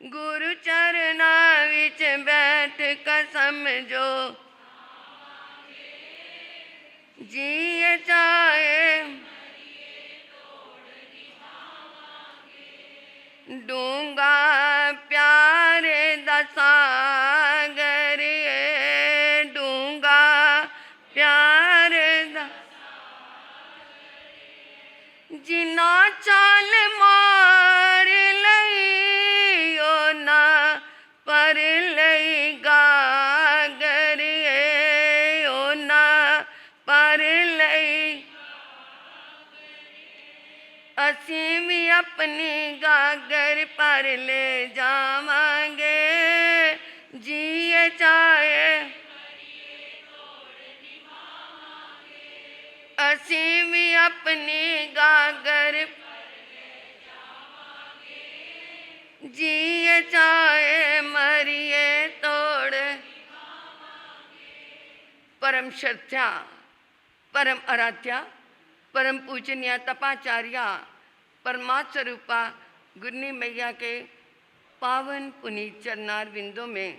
गुरु चरना विच बैठ कर समझो, जिए चाहे डूंगा प्यार दा सागर, डूंगा प्यार दा जिना चाल मार लई ओ ना पर लई गागर, ओ ना पर लई। असीं भी अपनी गागर पर ले जावांगे, जिए चाहे असीं भी अपनी गागर जिए चाहे मरिए तोड़। परम श्रद्धा परम आराध्या परम पूजनीय तपाचार्या परमात्म स्वरूपा गुरनी मैया के पावन पुनीत चरणार बिंदों में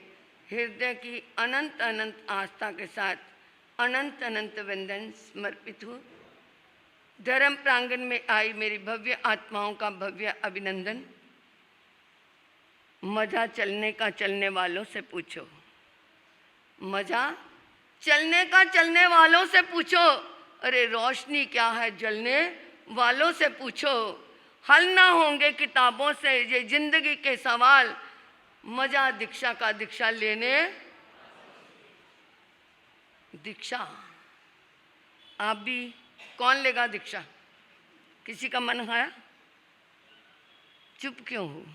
हृदय की अनंत अनंत आस्था के साथ अनंत अनंत वंदन समर्पित हूँ। धर्म प्रांगण में आई मेरी भव्य आत्माओं का भव्य अभिनंदन। मजा चलने का चलने वालों से पूछो, मजा चलने का चलने वालों से पूछो, अरे रोशनी क्या है जलने वालों से पूछो। हल ना होंगे किताबों से ये जिंदगी के सवाल, मजा दीक्षा का दीक्षा लेने। दीक्षा आप भी, कौन लेगा दीक्षा? किसी का मन है? चुप क्यों हो?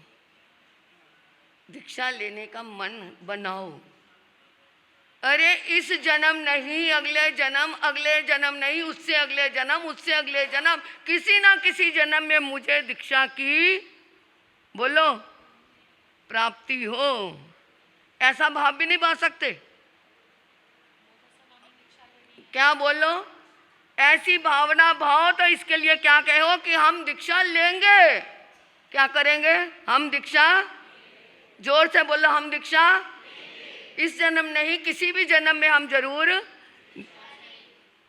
दीक्षा लेने का मन बनाओ। अरे इस जन्म नहीं, अगले जन्म नहीं, उससे अगले जन्म, उससे अगले जन्म, किसी ना किसी जन्म में मुझे दीक्षा की बोलो प्राप्ति हो, ऐसा भाव भी नहीं बा सकते क्या? बोलो ऐसी भावना भाव। तो इसके लिए क्या कहो कि हम दीक्षा लेंगे। क्या करेंगे? हम दीक्षा, जोर से बोलो, हम दीक्षा इस जन्म नहीं, किसी भी जन्म में हम जरूर।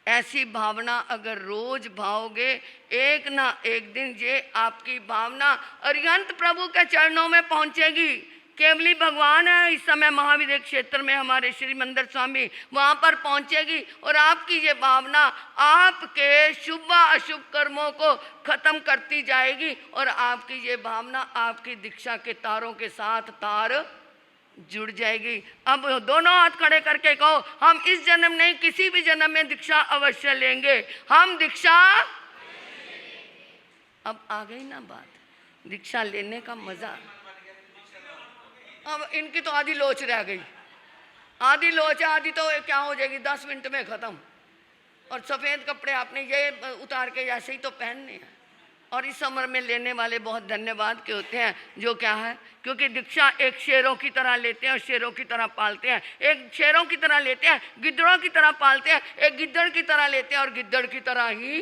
ऐसी भावना अगर रोज भाओगे, एक ना एक दिन ये आपकी भावना अरिहंत प्रभु के चरणों में पहुंचेगी। केवली भगवान है इस समय महावीर क्षेत्र में हमारे श्री मंदिर स्वामी, वहां पर पहुंचेगी और आपकी ये भावना आपके शुभ व अशुभ कर्मों को खत्म करती जाएगी और आपकी ये भावना आपकी दीक्षा के तारों के साथ तार जुड़ जाएगी। अब दोनों हाथ खड़े करके कहो, हम इस जन्म नहीं, किसी भी जन्म में दीक्षा अवश्य लेंगे। हम दीक्षा, अब आ गई ना बात, दीक्षा लेने का मजा। अब इनकी तो आधी लोच रह गई, आधी लोच, आधी तो क्या हो जाएगी 10 मिनट में खत्म। और सफेद कपड़े आपने ये उतार के ऐसे ही तो पहनने हैं। और इस उम्र में लेने वाले बहुत धन्यवाद के होते हैं, जो क्या है, क्योंकि दीक्षा एक शेरों की तरह लेते हैं और शेरों की तरह पालते हैं। एक शेरों की तरह लेते हैं, गिद्दड़ों की तरह पालते हैं, एक गिद्दड़ की तरह लेते हैं और गिद्दड़ की तरह ही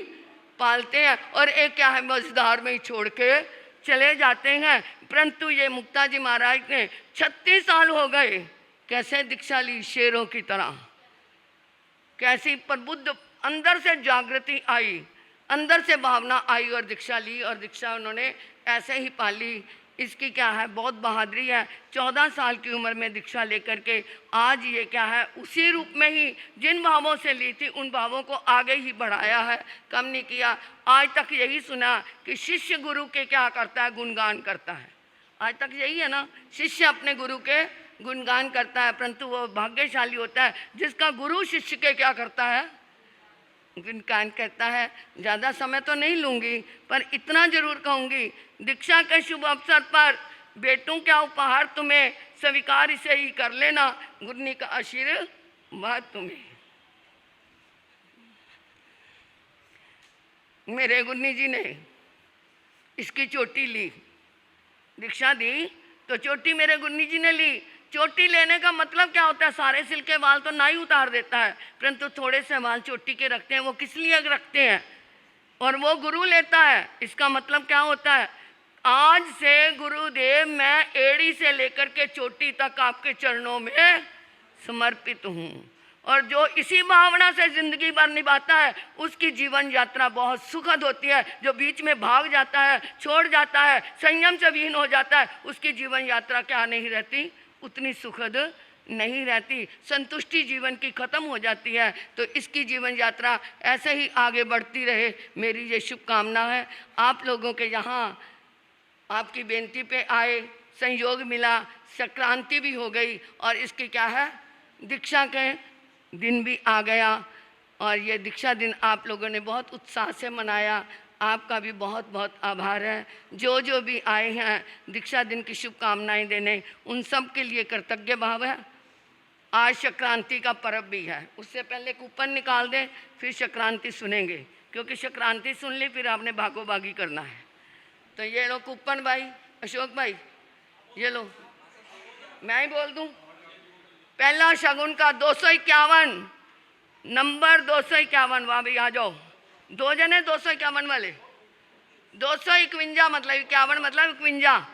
पालते हैं, और एक क्या है, मझधार में ही छोड़ के चले जाते हैं। परंतु ये मुक्ता जी महाराज ने 36 साल हो गए, कैसे दीक्षा ली? शेरों की तरह। कैसी प्रबुद्ध अंदर से जागृति आई, अंदर से भावना आई और दीक्षा ली, और दीक्षा उन्होंने ऐसे ही पाली। इसकी क्या है, बहुत बहादुरी है। 14 साल की उम्र में दीक्षा लेकर के आज ये क्या है, उसी रूप में ही जिन भावों से ली थी उन भावों को आगे ही बढ़ाया है, कम नहीं किया। आज तक यही सुना कि शिष्य गुरु के क्या करता है, गुणगान करता है। आज तक यही है ना, शिष्य अपने गुरु के गुणगान करता है, परंतु वो भाग्यशाली होता है जिसका गुरु शिष्य के क्या करता है, गुणगान करता है। ज़्यादा समय तो नहीं लूँगी, पर इतना जरूर कहूँगी, दीक्षा के शुभ अवसर पर बेटों क्या उपहार तुम्हें स्वीकार इसे ही कर लेना, गुरनी का आशीर्वाद तुम्हें। मेरे गुरनी जी ने इसकी चोटी ली, दीक्षा दी तो चोटी मेरे गुरनी जी ने ली। चोटी लेने का मतलब क्या होता है? सारे सिल के बाल तो ना ही उतार देता है, परंतु थोड़े से बाल चोटी के रखते हैं। वो किस लिए रखते हैं? और वो गुरु लेता है। इसका मतलब क्या होता है? आज से गुरुदेव मैं एड़ी से लेकर के चोटी तक आपके चरणों में समर्पित हूँ। और जो इसी भावना से जिंदगी भर निभाता है उसकी जीवन यात्रा बहुत सुखद होती है। जो बीच में भाग जाता है, छोड़ जाता है, संयम से विहीन हो जाता है, उसकी जीवन यात्रा क्या नहीं रहती, उतनी सुखद नहीं रहती, संतुष्टि जीवन की खत्म हो जाती है। तो इसकी जीवन यात्रा ऐसे ही आगे बढ़ती रहे, मेरी ये शुभकामना है। आप लोगों के यहाँ आपकी बेनती पे आए, संयोग मिला, संक्रांति भी हो गई और इसकी क्या है, दीक्षा के दिन भी आ गया। और ये दीक्षा दिन आप लोगों ने बहुत उत्साह से मनाया, आपका भी बहुत बहुत आभार है। जो जो भी आए हैं दीक्षा दिन की शुभकामनाएं देने, उन सब के लिए कृतज्ञ भाव है। आज संक्रांति का पर्व भी है, उससे पहले कूपन निकाल दें, फिर संक्रांति सुनेंगे, क्योंकि संक्रांति सुन ली फिर आपने भागो भागी करना है। तो ये लो कूपन भाई, अशोक भाई ये लो, मैं ही बोल दूं। पहला शगुन का 251 नंबर, 251, वहाँ भी आ जाओ। 2 जने 251 वाले, 251 मतलब 51 मतलब 51।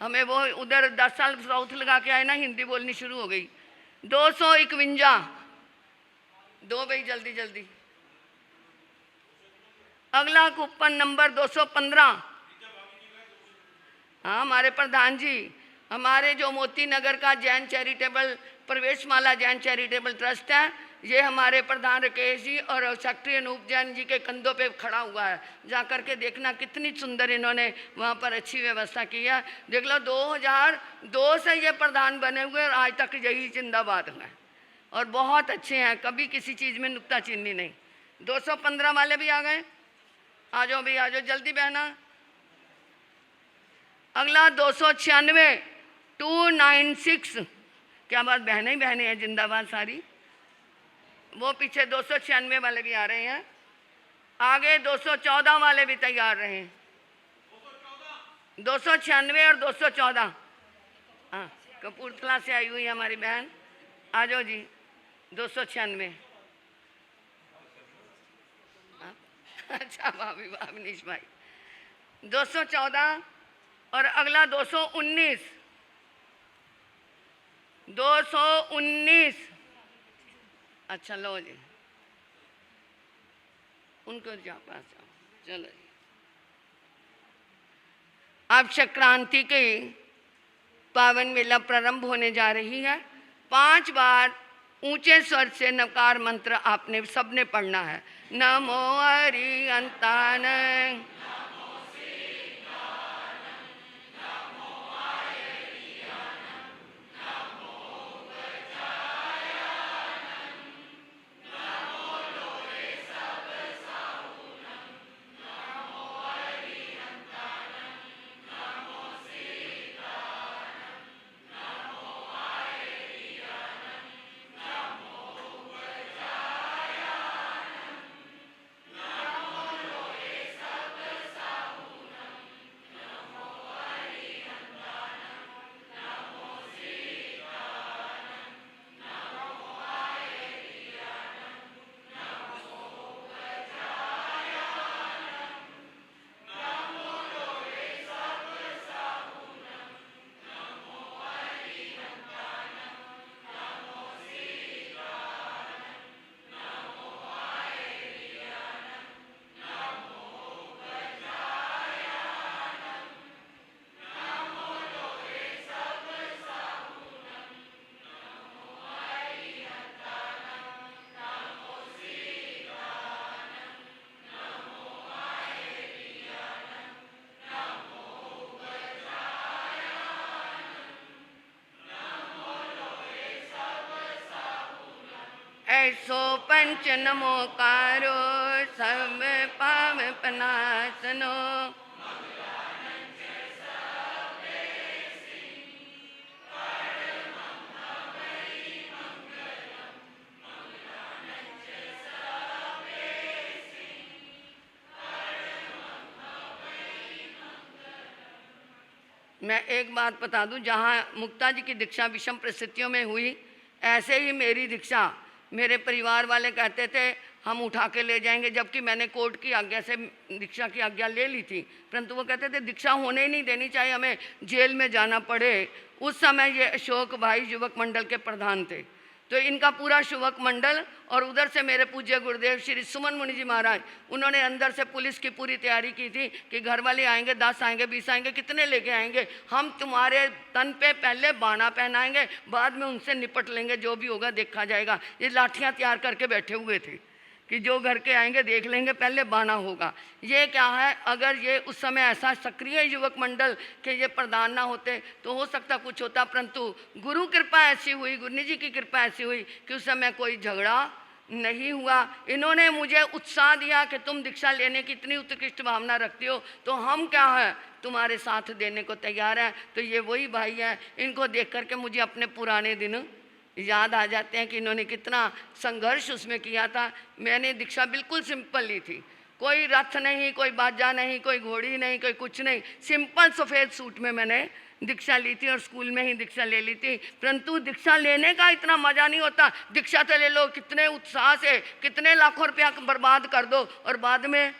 हमें वो उधर 10 साल साउथ लगा के आए ना, हिंदी बोलनी शुरू हो गई। 251 दो भाई, जल्दी जल्दी। अगला कूपन नंबर 215। हाँ, हमारे प्रधान जी, हमारे जो मोती नगर का जैन चैरिटेबल प्रवेशमाला जैन चैरिटेबल ट्रस्ट है, ये हमारे प्रधान राकेश जी और सेक्रेटरी अनूप जैन जी के कंधों पे खड़ा हुआ है। जा कर के देखना कितनी सुंदर इन्होंने वहाँ पर अच्छी व्यवस्था की है। देख लो 2002 से ये प्रधान बने हुए और आज तक यही जिंदाबाद हैं और बहुत अच्छे हैं, कभी किसी चीज़ में नुक्ताचीनी नहीं। 215 वाले भी आ गए, आ जाओ भी, आ जाओ जल्दी बहना। अगला 296 296, क्या बात, बहने ही बहने हैं, जिंदाबाद सारी। वो पीछे 296 वाले भी आ रहे हैं, आगे 214 वाले भी तैयार रहे। 296 और 214, हाँ, कपूरथला से आई हुई हमारी बहन, आ जाओ जी। 296, अच्छा भाभी भावनीश भाई। 214 और अगला 219 219। अच्छा लो जी, उनको जा पास जाओ, चलो जी। अब संक्रांति के पावन मेला प्रारंभ होने जा रही है। 5 बार ऊंचे स्वर से नकार मंत्र आपने सबने पढ़ना है। नमो अरिहंतान, ऐसो पंच नमोकारो सब पाव पनासनो। मैं एक बात बता दूं, जहाँ मुक्ता जी की दीक्षा विषम परिस्थितियों में हुई, ऐसे ही मेरी दीक्षा, मेरे परिवार वाले कहते थे हम उठा के ले जाएंगे, जबकि मैंने कोर्ट की आज्ञा से दीक्षा की आज्ञा ले ली थी, परंतु वो कहते थे दीक्षा होने ही नहीं देनी चाहिए, हमें जेल में जाना पड़े। उस समय ये अशोक भाई युवक मंडल के प्रधान थे, तो इनका पूरा युवक मंडल और उधर से मेरे पूज्य गुरुदेव श्री सुमन मुनि जी महाराज, उन्होंने अंदर से पुलिस की पूरी तैयारी की थी कि घर वाले आएंगे, 10 आएंगे, 20 आएंगे, कितने लेके आएंगे, हम तुम्हारे तन पे पहले बाना पहनाएंगे, बाद में उनसे निपट लेंगे, जो भी होगा देखा जाएगा। ये लाठियाँ तैयार करके बैठे हुए थे कि जो घर के आएंगे देख लेंगे, पहले बाना होगा। ये क्या है, अगर ये उस समय ऐसा सक्रिय युवक मंडल के ये प्रधान ना होते तो हो सकता कुछ होता, परंतु गुरु कृपा ऐसी हुई, गुरु जी की कृपा ऐसी हुई कि उस समय कोई झगड़ा नहीं हुआ। इन्होंने मुझे उत्साह दिया कि तुम दीक्षा लेने की इतनी उत्कृष्ट भावना रखती हो, तो हम क्या है तुम्हारे साथ देने को तैयार हैं। तो ये वही भाई हैं, इनको देख करके मुझे अपने पुराने दिन याद आ जाते हैं कि इन्होंने कितना संघर्ष उसमें किया था। मैंने दीक्षा बिल्कुल सिंपल ली थी, कोई रथ नहीं, कोई बाजा नहीं, कोई घोड़ी नहीं, कोई कुछ नहीं, सिंपल सफ़ेद सूट में मैंने दीक्षा ली थी और स्कूल में ही दीक्षा ले ली थी। परंतु दीक्षा लेने का इतना मज़ा नहीं होता। दीक्षा तो ले लो, कितने उत्साह से कितने लाखों रुपया बर्बाद कर दो और बाद में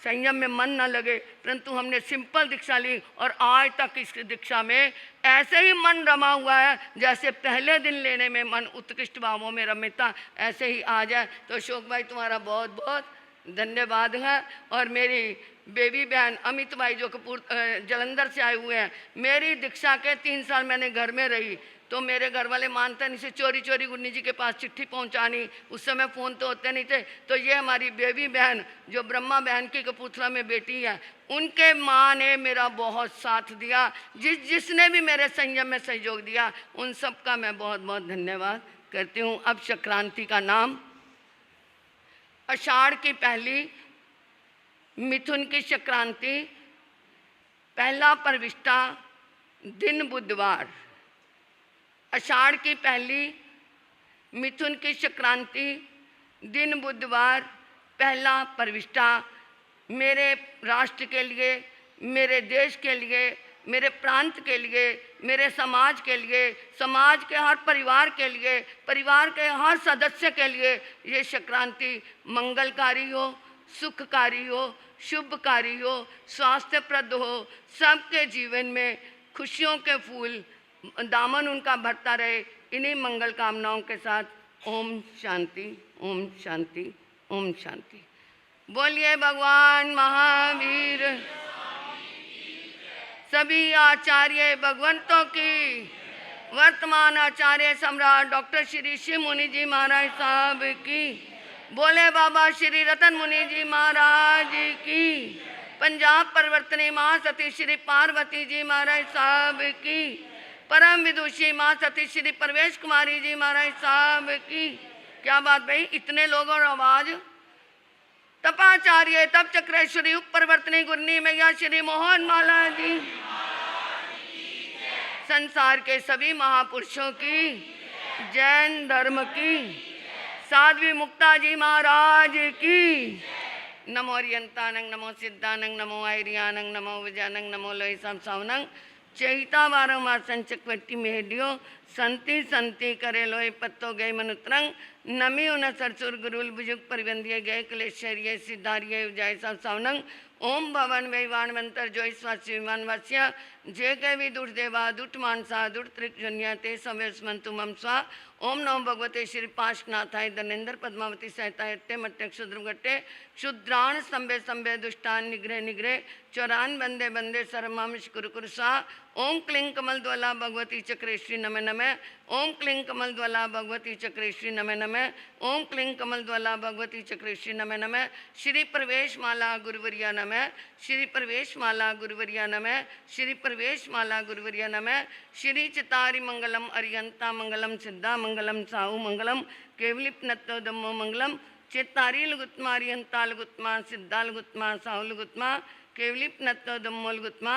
संयम में मन न लगे, परंतु हमने सिंपल दीक्षा ली और आज तक इस दीक्षा में ऐसे ही मन रमा हुआ है जैसे पहले दिन लेने में मन उत्कृष्ट भावों में रमित था, ऐसे ही आ जाए। तो अशोक भाई तुम्हारा बहुत बहुत धन्यवाद है। और मेरी बेबी बहन अमित भाई जो कपूर जलंधर से आए हुए हैं, मेरी दीक्षा के 3 साल मैंने घर में रही तो मेरे घर वाले मानते नहीं से चोरी चोरी गुन्नी जी के पास चिट्ठी पहुंचानी, उस समय फ़ोन तो होते नहीं थे। तो ये हमारी बेबी बहन जो ब्रह्मा बहन की कपूरथला में बेटी है, उनके माँ ने मेरा बहुत साथ दिया, जिसने भी मेरे संयम में सहयोग दिया उन सब का मैं बहुत बहुत धन्यवाद करती हूँ। अब संक्रांति का नाम, आषाढ़ की पहली, मिथुन की संक्रांति, पहला परविष्टा, दिन बुधवार। आषाढ़ की पहली, मिथुन की संक्रांति, दिन बुधवार, पहला परविष्टा। मेरे राष्ट्र के लिए, मेरे देश के लिए, मेरे प्रांत के लिए, मेरे समाज के लिए, समाज के हर परिवार के लिए, परिवार के हर सदस्य के लिए ये संक्रांति मंगलकारी हो, सुखकारी हो, शुभकारी हो, स्वास्थ्यप्रद हो, सबके जीवन में खुशियों के फूल दामन उनका भरता रहे। इन्हीं मंगल कामनाओं के साथ ओम शांति, ओम शांति, ओम शांति। बोलिए भगवान महावीर, सभी आचार्य भगवंतों की, वर्तमान आचार्य सम्राट डॉक्टर श्री शिव मुनि जी महाराज साहब की, बोले बाबा श्री रतन मुनि जी महाराज की, पंजाब परिवर्तनी माँ सती श्री पार्वती जी महाराज साहब की, परम विदुषी माँ सती श्री परवेश कुमारी जी महाराज साहब की। क्या बात भाई, इतने लोगों और आवाज। तपाचार्य तप चक्रेश्वरी उप परिवर्तनी गुरनी मैया श्री मोहन माला जी, संसार के सभी महापुरुषों की, जैन धर्म की, साध्वी मुक्ता जी महाराज की। नमो अरियंतानंग, नमो सिद्धानंग, नमो आयरियानंग, नमो विजयानंग, नमो लोई सावनंग, चैता वारम आसंचक्वटी मेहडियो संति संति करे लोई पत्तो गए मनुत्रंग, नमी उन सरसुर गुरुल बुजुग परिबंधिये गए क्लेश्वरिये सिद्धारिये जय सावनंग। ओम भवन वैवाण मंत्र जोई स्वासी विमान वास्या जे के भी दुर्देवा दुट मानसा दुट त्रिजन्या ते सवेश मंतु मम स्वा। ओम नमो भगवते श्री पाशनाथाय धनेन्द्र पद्मावती सहिताय ते मट्टे क्षुद्रम गट्टे क्षुद्राण स्तंभे स्तंभे दुष्टान निग्रह निग्रह चौरान बंदे बंदे सर्वमामिष कुरु कुरु सा। ओम क्लीं कमल द्वला भगवती चक्रेश्वरी नमः नमः। ओम क्लीं कमल द्वला भगवती चक्रेश्वरी नमः नमः। ओम क्लीं कमल द्वला भगवती चक्रेश्वरी नमः नमः। श्री प्रवेश माला गुरुवर्या नमः। श्री प्रवेश माला गुरुवर्या नमः। श्री प्रवेश माला गुरुवर्या नमः। श्री चितारी मंगलम अरियंता मंगलम सिद्धा मंगलम साहु मंगलम केवलिप नत्तो दम्मो मंगलम चितारी लुगुत्मा अरियंता लुगुत्मा सिद्धा लुगुत्मा साहु लुगुत्मा केवलिप नत्तो दम्मो लुगुत्मा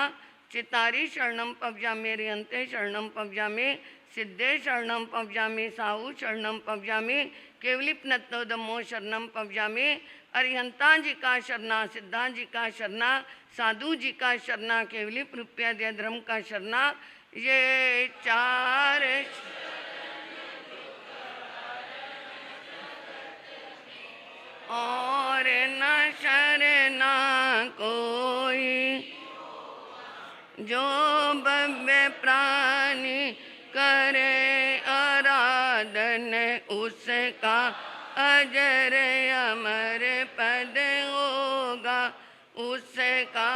चितारी शरणम पव्यामि अरियंते शरणम पव्यामि सिद्धे शरणम पव्यामि साहु शरणम पव्यामि केवलिप नत्तो दम्मो शरणम पव्यामि। अरिहंता जी का शरणा, सिद्धा जी का शरणा, साधु जी का शरणा, केवलिप रुपया दे धर्म का शरणा। ये चार और न शरणा कोई, जो भव्य प्राणी करे आराधन उसका अजर अमर पद होगा, उसका